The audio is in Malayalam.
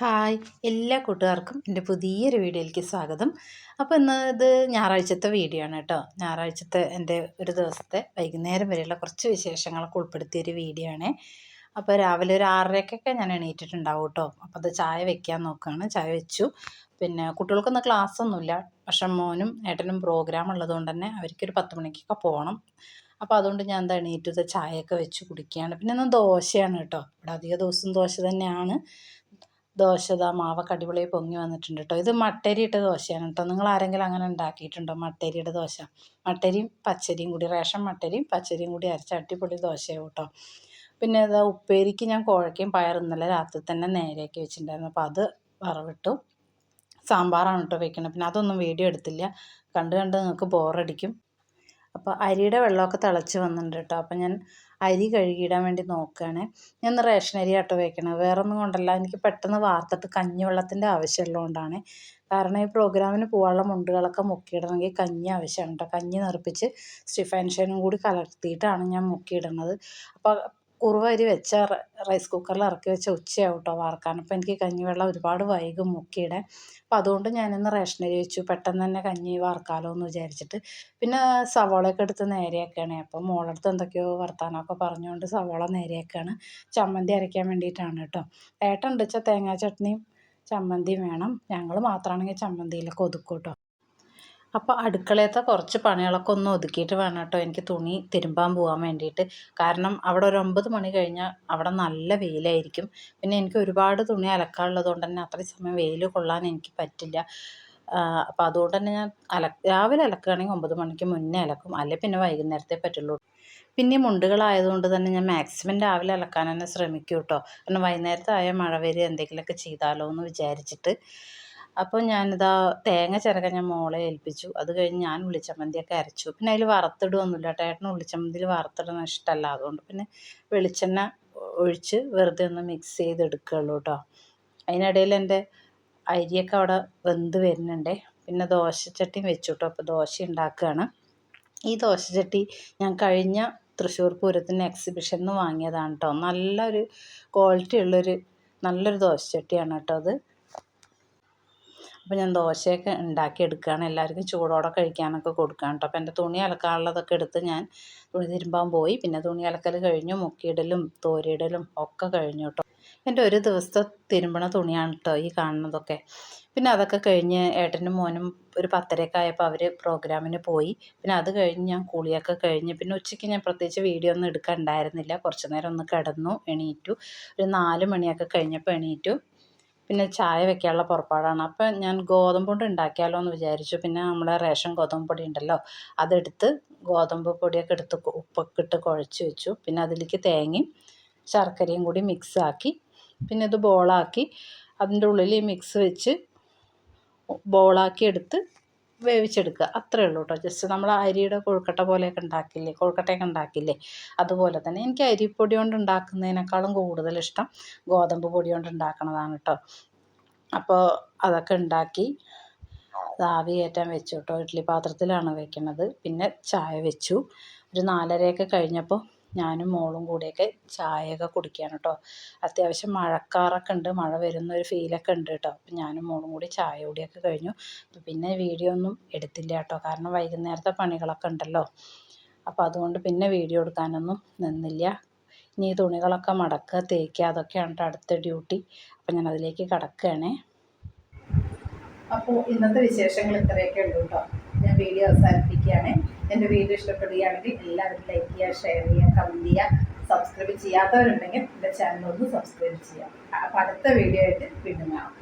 ഹായ് എല്ലാ കൂട്ടുകാർക്കും എൻ്റെ പുതിയൊരു വീഡിയോയിലേക്ക് സ്വാഗതം. അപ്പോൾ ഇന്ന് ഇത് ഞായറാഴ്ചത്തെ വീഡിയോ ആണ് കേട്ടോ. ഞായറാഴ്ചത്തെ എൻ്റെ ഒരു ദിവസത്തെ വൈകുന്നേരം വരെയുള്ള കുറച്ച് വിശേഷങ്ങളൊക്കെ ഉൾപ്പെടുത്തിയൊരു വീഡിയോ ആണ്. അപ്പോൾ രാവിലെ ഒരു 6:30ക്കൊക്കെ ഞാൻ എണീറ്റിട്ടുണ്ടാവും കേട്ടോ. അപ്പോൾ അത് ചായ വെക്കാൻ നോക്കുകയാണ്. ചായ വെച്ചു. പിന്നെ കുട്ടികൾക്കൊന്നും ക്ലാസ്സൊന്നുമില്ല. പക്ഷെ മോനും ഏട്ടനും പ്രോഗ്രാം ഉള്ളതുകൊണ്ട് തന്നെ അവർക്കൊരു 10 മണിക്കൊക്കെ പോകണം. അപ്പോൾ അതുകൊണ്ട് ഞാൻ എന്താ എണീറ്റത് ചായയൊക്കെ വെച്ച് കുടിക്കുകയാണ്. പിന്നെ ഇന്ന് ദോശയാണ് കേട്ടോ. ഇവിടെ അധിക ദിവസം ദോശ തന്നെയാണ്. ദോശ മാവൊക്കെ അടിപൊളിയായി പൊങ്ങി വന്നിട്ടുണ്ട് കേട്ടോ. ഇത് മട്ടരി ഇട്ട ദോശയാണ് കേട്ടോ. നിങ്ങൾ ആരെങ്കിലും അങ്ങനെ ഉണ്ടാക്കിയിട്ടുണ്ടോ മട്ടരിയുടെ ദോശ? മട്ടരിയും പച്ചരിയും കൂടി, റേഷൻ മട്ടരിയും പച്ചരിയും കൂടി അരച്ച അടിപൊളി ദോശയാവും കേട്ടോ. പിന്നെ ഇതാ ഉപ്പേരിക്ക് ഞാൻ കോഴക്കയും പയറും ഇന്നലെ രാത്രി തന്നെ നേരെയാക്കി വെച്ചിട്ടുണ്ടായിരുന്നു. അപ്പോൾ അത് വറവിട്ടു. സാമ്പാറാണ് കേട്ടോ വെക്കുന്നത്. പിന്നെ അതൊന്നും വീഡിയോ എടുത്തില്ല. കണ്ട് നിങ്ങൾക്ക് ബോറടിക്കും. അപ്പോൾ അരിയുടെ വെള്ളമൊക്കെ തിളച്ച് വന്നിട്ടുണ്ട് കേട്ടോ. അപ്പോൾ ഞാൻ അരി കഴുകിയിടാൻ വേണ്ടി നോക്കുകയാണ്. ഞാൻ റേഷൻ അരി ആട്ടോ വയ്ക്കണത്. വേറെ ഒന്നും കൊണ്ടല്ല, എനിക്ക് പെട്ടെന്ന് വാർത്തിട്ട് കഞ്ഞിവെള്ളത്തിൻ്റെ ആവശ്യമുള്ളതുകൊണ്ടാണ്. കാരണം ഈ പ്രോഗ്രാമിന് പോകാനുള്ള മുണ്ടുകളൊക്കെ മുക്കിയിടണമെങ്കിൽ കഞ്ഞി ആവശ്യമാണ് കേട്ടോ. കഞ്ഞി നിറപ്പിച്ച് സ്റ്റിഫൻ ഷൈനും കൂടി കലർത്തിയിട്ടാണ് ഞാൻ മുക്കിയിടുന്നത്. അപ്പോൾ കുറുവ അരി വെച്ച റൈസ് കുക്കറിൽ ഇറക്കി വെച്ച ഉച്ചയാവും കേട്ടോ വാർക്കാൻ. അപ്പോൾ എനിക്ക് കഞ്ഞിവെള്ളം ഒരുപാട് വൈകും മുക്കിയിടാൻ. അപ്പോൾ അതുകൊണ്ട് ഞാനിന്ന് റേഷൻ അരി വെച്ചു. പെട്ടെന്ന് തന്നെ കഞ്ഞി വാർക്കാമല്ലോ എന്ന് വിചാരിച്ചിട്ട്. പിന്നെ സവാളയൊക്കെ എടുത്ത് നേരെയാക്കുകയാണ്. അപ്പോൾ മോളടുത്ത് എന്തൊക്കെയോ വർത്താനമൊക്കെ പറഞ്ഞുകൊണ്ട് സവാള നേരെയാക്കുകയാണ്. ചമ്മന്തി അരയ്ക്കാൻ വേണ്ടിയിട്ടാണ് കേട്ടോ. ഏട്ടൻ ഉണ്ട് വെച്ചാൽ തേങ്ങാ ചട്നിയും ചമ്മന്തിയും വേണം. ഞങ്ങൾ മാത്രമാണെങ്കിൽ ചമ്മന്തിയിലൊക്കെ ഒതുക്കും കേട്ടോ. അപ്പോൾ അടുക്കളയത്തെ കുറച്ച് പണികളൊക്കെ ഒന്ന് ഒതുക്കിയിട്ട് വേണം കേട്ടോ എനിക്ക് തുണി തിരുമ്പാൻ പോകാൻ വേണ്ടിയിട്ട്. കാരണം അവിടെ ഒരു 9 മണി കഴിഞ്ഞാൽ അവിടെ നല്ല വെയിലായിരിക്കും. പിന്നെ എനിക്ക് ഒരുപാട് തുണി അലക്കാനുള്ളത് കൊണ്ട് തന്നെ അത്രയും സമയം വെയിൽ കൊള്ളാൻ എനിക്ക് പറ്റില്ല. അപ്പോൾ അതുകൊണ്ട് തന്നെ ഞാൻ രാവിലെ അലക്കുകയാണെങ്കിൽ 9 മണിക്ക് മുന്നേ അലക്കും. അല്ലെങ്കിൽ പിന്നെ വൈകുന്നേരത്തെ പറ്റുള്ളൂ. പിന്നെ മുണ്ടുകളായതുകൊണ്ട് തന്നെ ഞാൻ മാക്സിമം രാവിലെ അലക്കാൻ തന്നെ ശ്രമിക്കും കേട്ടോ. കാരണം വൈകുന്നേരത്തെ ആയ മഴ വരിക എന്തെങ്കിലുമൊക്കെ ചെയ്താലോ എന്ന് വിചാരിച്ചിട്ട്. അപ്പോൾ ഞാനിതാ തേങ്ങ ചിരകാൻ ഞാൻ മോളെ ഏൽപ്പിച്ചു. അത് കഴിഞ്ഞ് ഞാൻ ഉള്ളിച്ചമ്മന്തിയൊക്കെ അരച്ചു. പിന്നെ അതിൽ വറുത്തിടുകയൊന്നുമില്ല കേട്ടോ. ഏട്ടന് ഉള്ളിച്ചമ്മന്തിയിൽ വറുത്തിടുന്നത് ഇഷ്ടമല്ല. അതുകൊണ്ട് പിന്നെ വെളിച്ചെണ്ണ ഒഴിച്ച് വെറുതെ ഒന്ന് മിക്സ് ചെയ്തെടുക്കുകയുള്ളൂ കേട്ടോ. അതിനിടയിൽ എൻ്റെ അരിയൊക്കെ അവിടെ വെന്ത് വരുന്നുണ്ടേ. പിന്നെ ദോശച്ചട്ടിയും വെച്ചു കേട്ടോ. അപ്പോൾ ദോശ ഉണ്ടാക്കുകയാണ്. ഈ ദോശച്ചട്ടി ഞാൻ കഴിഞ്ഞ തൃശ്ശൂർ പൂരത്തിന് എക്സിബിഷനിൽ നിന്ന് വാങ്ങിയതാണ് കേട്ടോ. നല്ലൊരു ക്വാളിറ്റി ഉള്ളൊരു നല്ലൊരു ദോശച്ചട്ടിയാണ് കേട്ടോ അത്. അപ്പോൾ ഞാൻ ദോശയൊക്കെ ഉണ്ടാക്കിയെടുക്കുകയാണ്. എല്ലാവർക്കും ചൂടോടെ കഴിക്കാനൊക്കെ കൊടുക്കുകയാണ് കേട്ടോ. അപ്പോൾ എൻ്റെ തുണി അലക്കാനുള്ളതൊക്കെ എടുത്ത് ഞാൻ തുണി തിരുമ്പാൻ പോയി. പിന്നെ തുണി അലക്കൽ കഴിഞ്ഞു. മുക്കിയിടലും തോരിയിടലും ഒക്കെ കഴിഞ്ഞു കേട്ടോ. എൻ്റെ ഒരു ദിവസത്തെ തിരുമ്പണ തുണിയാണ് കേട്ടോ ഈ കാണുന്നതൊക്കെ. പിന്നെ അതൊക്കെ കഴിഞ്ഞ് ഏട്ടനും മോനും ഒരു 10:30 ആയപ്പോൾ അവർ പ്രോഗ്രാമിന് പോയി. പിന്നെ അത് കഴിഞ്ഞ് ഞാൻ കുളിയൊക്കെ കഴിഞ്ഞ് പിന്നെ ഉച്ചയ്ക്ക് ഞാൻ പ്രത്യേകിച്ച് വീഡിയോ ഒന്നും എടുക്കാൻ ഉണ്ടായിരുന്നില്ല. കുറച്ച് നേരം ഒന്ന് കിടന്നു, എണീറ്റു. ഒരു 4 മണിയൊക്കെ കഴിഞ്ഞപ്പോൾ എണീറ്റു. പിന്നെ ചായ വെക്കാനുള്ള പുറപ്പാടാണ്. അപ്പം ഞാൻ ഗോതമ്പ് കൊണ്ട് ഉണ്ടാക്കിയാലോ എന്ന് വിചാരിച്ചു. പിന്നെ നമ്മളെ റേഷൻ ഗോതമ്പ് പൊടി ഉണ്ടല്ലോ, അതെടുത്ത് ഗോതമ്പ് പൊടിയൊക്കെ എടുത്ത് ഉപ്പൊക്കെ ഇട്ട് കുഴച്ച് വെച്ചു. പിന്നെ അതിലേക്ക് തേങ്ങയും ശർക്കരയും കൂടി മിക്സാക്കി പിന്നെ ഇത് ബോളാക്കി അതിൻ്റെ ഉള്ളിൽ ഈ മിക്സ് വെച്ച് ബോളാക്കി എടുത്ത് വേവിച്ചെടുക്കുക. അത്രയേ ഉള്ളൂ കേട്ടോ. ജസ്റ്റ് നമ്മൾ അരിയുടെ കൊഴുക്കട്ട പോലെയൊക്കെ ഉണ്ടാക്കില്ലേ, കൊഴുക്കട്ടയൊക്കെ ഉണ്ടാക്കില്ലേ, അതുപോലെ തന്നെ. എനിക്ക് അരിപ്പൊടി കൊണ്ട് ഉണ്ടാക്കുന്നതിനേക്കാളും കൂടുതൽ ഇഷ്ടം ഗോതമ്പ് പൊടി കൊണ്ട് ഉണ്ടാക്കണതാണ് കേട്ടോ. അപ്പോൾ അതൊക്കെ ഉണ്ടാക്കി ആവി കയറ്റാൻ വെച്ചു കേട്ടോ. ഇഡ്ഡലി പാത്രത്തിലാണ് വെക്കുന്നത്. പിന്നെ ചായ വെച്ചു. ഒരു 4:30 കഴിഞ്ഞപ്പോൾ ഞാനും മോളും കൂടിയൊക്കെ ചായയൊക്കെ കുടിക്കുകയാണ് കേട്ടോ. അത്യാവശ്യം മഴക്കാറൊക്കെ ഉണ്ട്, മഴ വരുന്ന ഒരു ഫീലൊക്കെ ഉണ്ട് കേട്ടോ. അപ്പം ഞാനും മോളും കൂടി ചായ കുടിയൊക്കെ കഴിഞ്ഞു. പിന്നെ വീഡിയോ ഒന്നും എടുത്തില്ല കേട്ടോ. കാരണം വൈകുന്നേരത്തെ പണികളൊക്കെ ഉണ്ടല്ലോ. അപ്പോൾ അതുകൊണ്ട് പിന്നെ വീഡിയോ എടുക്കാനൊന്നും നിന്നില്ല. ഇനി ഈ തുണികളൊക്കെ മടക്കുക, തേക്കുക, അതൊക്കെയാണ് കേട്ടോ അടുത്ത ഡ്യൂട്ടി. അപ്പം ഞാൻ അതിലേക്ക് കടക്കുകയാണേ. അപ്പോൾ ഇന്നത്തെ വിശേഷങ്ങൾ ഇത്രയൊക്കെ ഉള്ളൂ കേട്ടോ. ഞാൻ വീഡിയോ അവസാനിപ്പിക്കുകയാണ്. എൻ്റെ വീഡിയോ ഇഷ്ടപ്പെടുകയാണെങ്കിൽ എല്ലാവരും ലൈക്ക് ചെയ്യുക, ഷെയർ ചെയ്യുക, കമൻറ്റ് ചെയ്യുക. സബ്സ്ക്രൈബ് ചെയ്യാത്തവരുണ്ടെങ്കിൽ എൻ്റെ ചാനൽ ഒന്ന് സബ്സ്ക്രൈബ് ചെയ്യാം. അപ്പോൾ അടുത്ത വീഡിയോ ആയിട്ട് വീണ്ടും കാണാം.